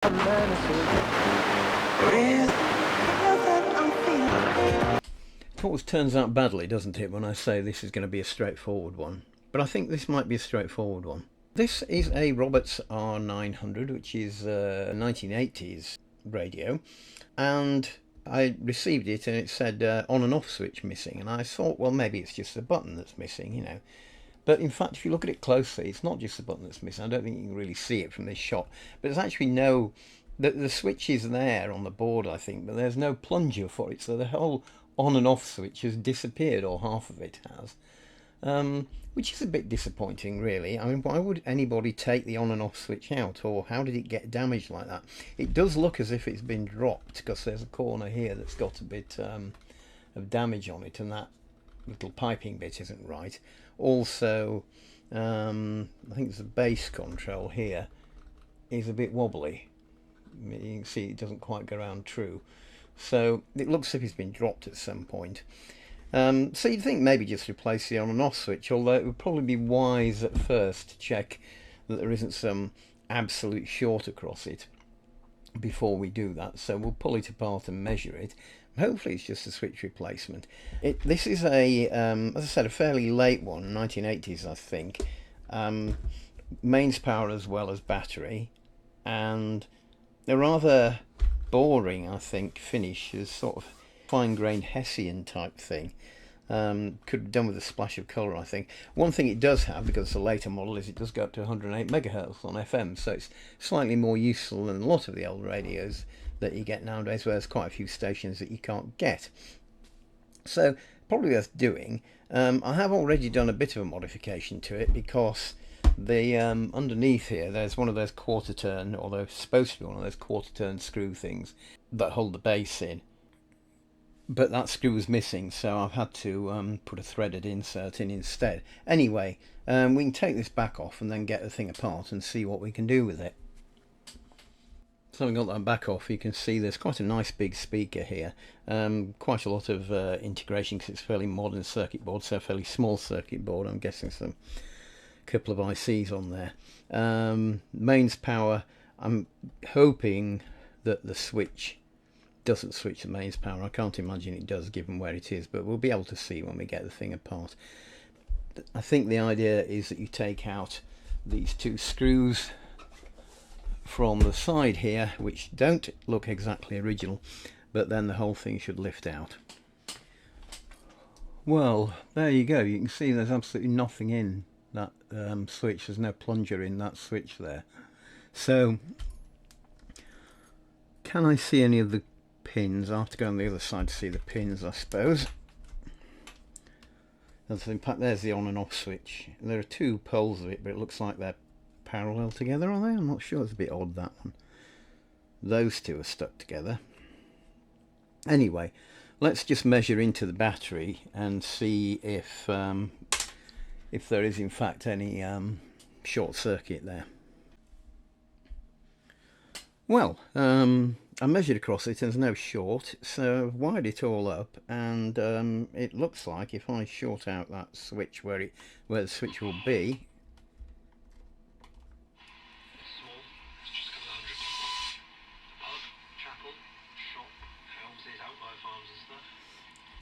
It always turns out badly, doesn't it, when I say this is going to be a straightforward one. But I think this might be a straightforward one. This is a Roberts R900, which is a 1980s radio, and I received it and it said on and off switch missing, and I thought, well, maybe it's just the button that's missing, you know. But in fact, if you look at it closely, it's not just the button that's missing. I don't think you can really see it from this shot, but there's actually no. The switch is there on the board, I think, but there's no plunger for it, so the whole on and off switch has disappeared, or half of it has. Which is a bit disappointing, really. I mean, why would anybody take the on and off switch out, or how did it get damaged like that? It does look as if it's been dropped, because there's a corner here that's got a bit of damage on it, and that little piping bit isn't right. Also, I think the bass control here is a bit wobbly. You can see it doesn't quite go around true. So it looks as if it's been dropped at some point. So you'd think maybe just replace the on and off switch, although it would probably be wise at first to check that there isn't some absolute short across it before we do that. So we'll pull it apart and measure it. Hopefully it's just a switch replacement. This is a, as I said, a fairly late one, 1980s I think. Mains power as well as battery, and a rather boring, I think, finish is sort of fine-grained Hessian type thing. Could be done with a splash of colour, I think. One thing it does have, because it's a later model, is it does go up to 108 megahertz on FM, so it's slightly more useful than a lot of the old radios that you get nowadays, where there's quite a few stations that you can't get. So probably worth doing. I have already done a bit of a modification to it, because the underneath here there's one of those quarter turn, or there's supposed to be one of those quarter turn screw things that hold the base in, but that screw was missing, so I've had to put a threaded insert in instead. Anyway, we can take this back off and then get the thing apart and see what we can do with it. So having got that back off, you can see there's quite a nice big speaker here. Quite a lot of integration, because it's a fairly modern circuit board, so a fairly small circuit board. I'm guessing some couple of ICs on there. Mains power, I'm hoping that the switch doesn't switch the mains power. I can't imagine it does, given where it is, but we'll be able to see when we get the thing apart. I think the idea is that you take out these two screws from the side here, which don't look exactly original, but then the whole thing should lift out. Well, there you go. You can see there's absolutely nothing in that switch. There's no plunger in that switch there. So can I see any of the pins? I have to go on the other side to see the pins, I suppose. In fact, there's the on and off switch. There are two poles of it, but it looks like they're parallel together, are they? I'm not sure. It's a bit odd, that one. Those two are stuck together. Anyway, let's just measure into the battery and see if there is in fact any short circuit there. Well, I measured across it and there's no short, so I've wired it all up, and it looks like if I short out that switch where the switch will be,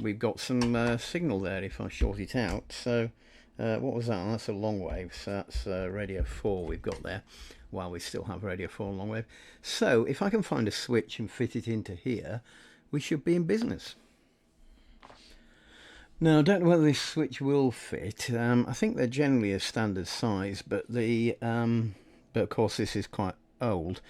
we've got some signal there if I short it out. So what was that? That's a long wave, so that's radio 4 we've got there, while we still have radio 4 long wave. So if I can find a switch and fit it into here, we should be in business. Now, I don't know whether this switch will fit. I think they're generally a standard size, but of course this is quite old.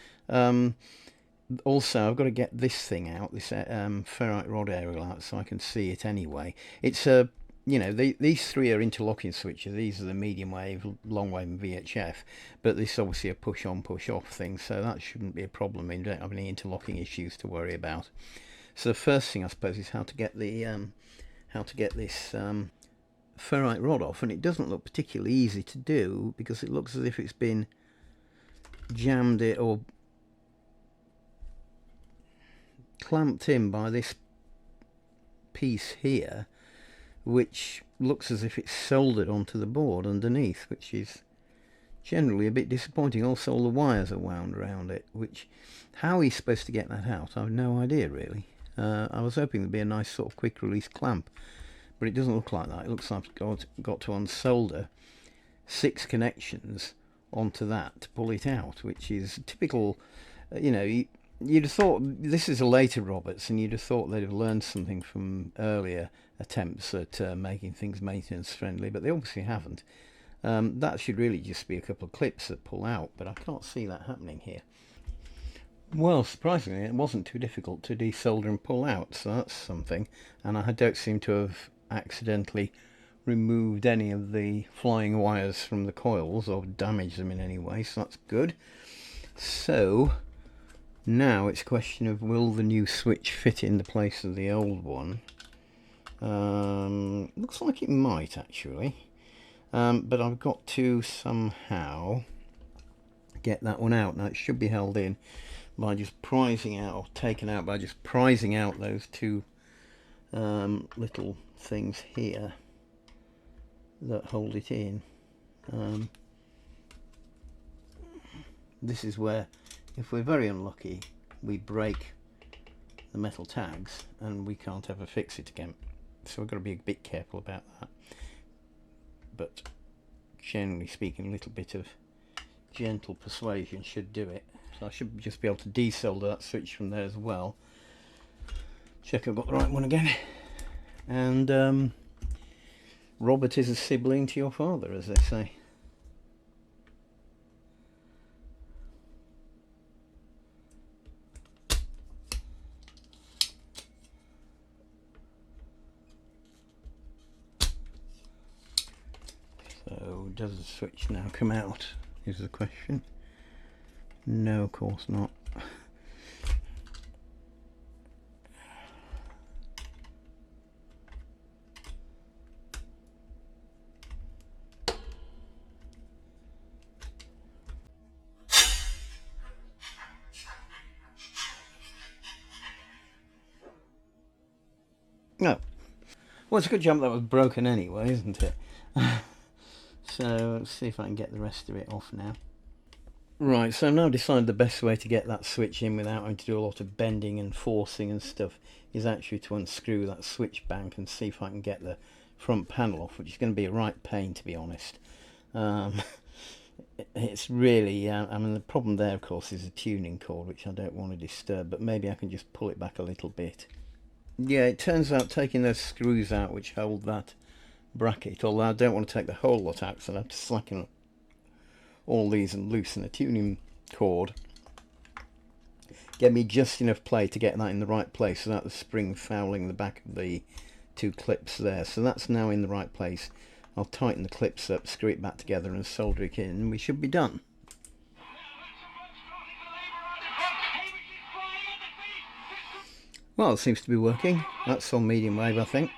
Also, I've got to get this thing out, this ferrite rod aerial out, so I can see it anyway. It's a, these three are interlocking switches. These are the medium wave, long wave, and VHF. But this is obviously a push on, push off thing, so that shouldn't be a problem. You don't have any interlocking issues to worry about. So the first thing, I suppose, is how to get this ferrite rod off, and it doesn't look particularly easy to do, because it looks as if it's been jammed it or clamped in by this piece here, which looks as if it's soldered onto the board underneath, which is generally a bit disappointing. Also, all the wires are wound around it, which, how he's supposed to get that out, I have no idea really. I was hoping there'd be a nice sort of quick release clamp, but it doesn't look like that. It looks like I've got to unsolder 6 connections onto that to pull it out, which is typical. You know, you'd have thought this is a later Roberts, and you'd have thought they'd have learned something from earlier attempts at making things maintenance friendly, but they obviously haven't. That should really just be a couple of clips that pull out, but I can't see that happening here. Well, surprisingly, it wasn't too difficult to desolder and pull out, so that's something. And I don't seem to have accidentally removed any of the flying wires from the coils or damaged them in any way, so that's good. So now it's a question of, will the new switch fit in the place of the old one? Looks like it might actually, but I've got to somehow get that one out. Now it should be held in by just prising out, or taken out by just prising out those 2 little things here that hold it in. This is where, if we're very unlucky, we break the metal tags and we can't ever fix it again. So we've got to be a bit careful about that. But generally speaking, a little bit of gentle persuasion should do it. So I should just be able to desolder that switch from there as well. Check I've got the right one again. And Robert is a sibling to your father, as they say. So does the switch now come out, is the question. No, of course not. No. Well, it's a good jump that was broken anyway, isn't it? So let's see if I can get the rest of it off now. Right, so I've now decided the best way to get that switch in without having to do a lot of bending and forcing and stuff is actually to unscrew that switch bank and see if I can get the front panel off, which is going to be a right pain, to be honest. It's really, I mean, the problem there, of course, is a tuning cord, which I don't want to disturb, but maybe I can just pull it back a little bit. Yeah, it turns out taking those screws out which hold that bracket, although I don't want to take the whole lot out, so I have to slacken all these and loosen the tuning cord. Get me just enough play to get that in the right place without the spring fouling the back of the 2 clips there. So that's now in the right place. I'll tighten the clips up, screw it back together and solder it in, and we should be done. Well, it seems to be working. That's on medium wave, I think.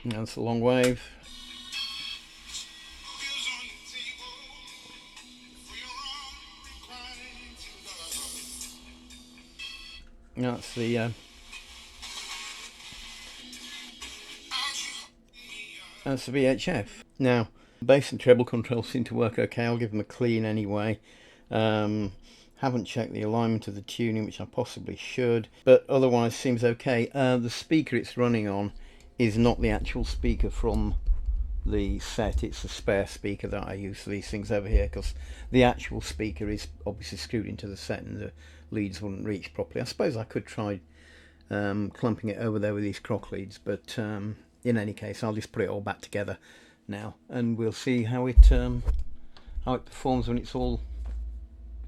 That's a long wave. That's the VHF. Now, bass and treble controls seem to work okay. I'll give them a clean anyway. Haven't checked the alignment of the tuning, which I possibly should, but otherwise seems okay. The speaker it's running on is not the actual speaker from the set, it's a spare speaker that I use for these things over here, because the actual speaker is obviously screwed into the set and the leads wouldn't reach properly. I suppose I could try clumping it over there with these crock leads, but in any case I'll just put it all back together now and we'll see how it performs when it's all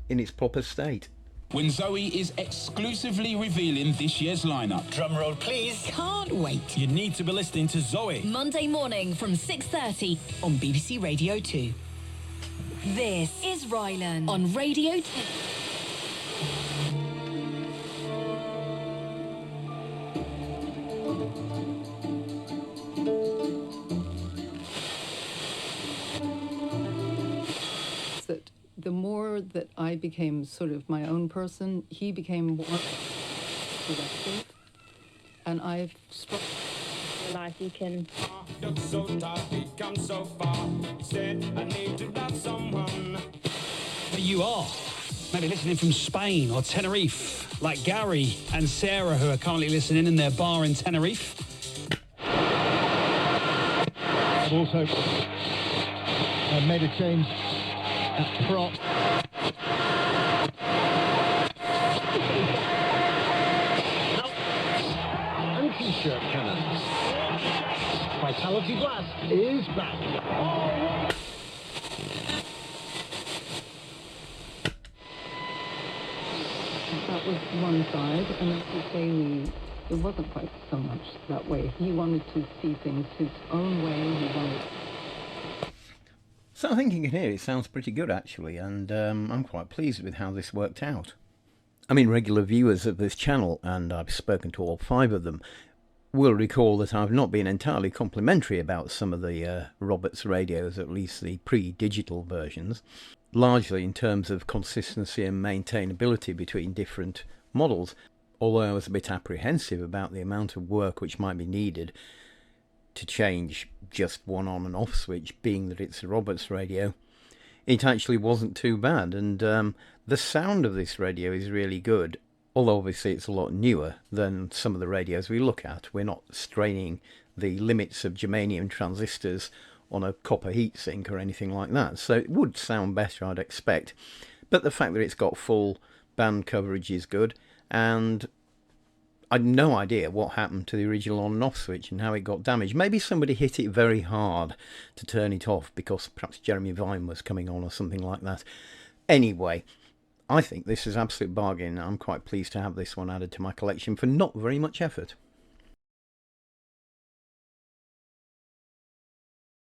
in its proper state. When Zoe is exclusively revealing this year's lineup. Drumroll, please. Can't wait. You need to be listening to Zoe. Monday morning from 6:30 on BBC Radio 2. This is Ryland on Radio 2. year that I became sort of my own person, he became more director, and I've struck life you can. Look so tough, we come so far. Said I need to love someone. But you are maybe listening from Spain or Tenerife, like Gary and Sarah, who are currently listening in their bar in Tenerife. I've also made a change at prop. Anti-shirt cannons. Vitality Blast is back. That was one side, and then with Bailey, it wasn't quite so much that way. He wanted to see things his own way. He wanted. So I think you can hear it sounds pretty good actually, and I'm quite pleased with how this worked out. I mean, regular viewers of this channel, and I've spoken to all 5 of them, will recall that I've not been entirely complimentary about some of the Roberts radios, at least the pre-digital versions, largely in terms of consistency and maintainability between different models, although I was a bit apprehensive about the amount of work which might be needed to change just one on and off switch, being that it's a Roberts radio. It actually wasn't too bad, and the sound of this radio is really good, although obviously it's a lot newer than some of the radios we look at. We're not straining the limits of germanium transistors on a copper heatsink or anything like that, so it would sound better, I'd expect. But the fact that it's got full band coverage is good, and I had no idea what happened to the original on and off switch and how it got damaged. Maybe somebody hit it very hard to turn it off because perhaps Jeremy Vine was coming on or something like that. Anyway, I think this is an absolute bargain. I'm quite pleased to have this one added to my collection for not very much effort.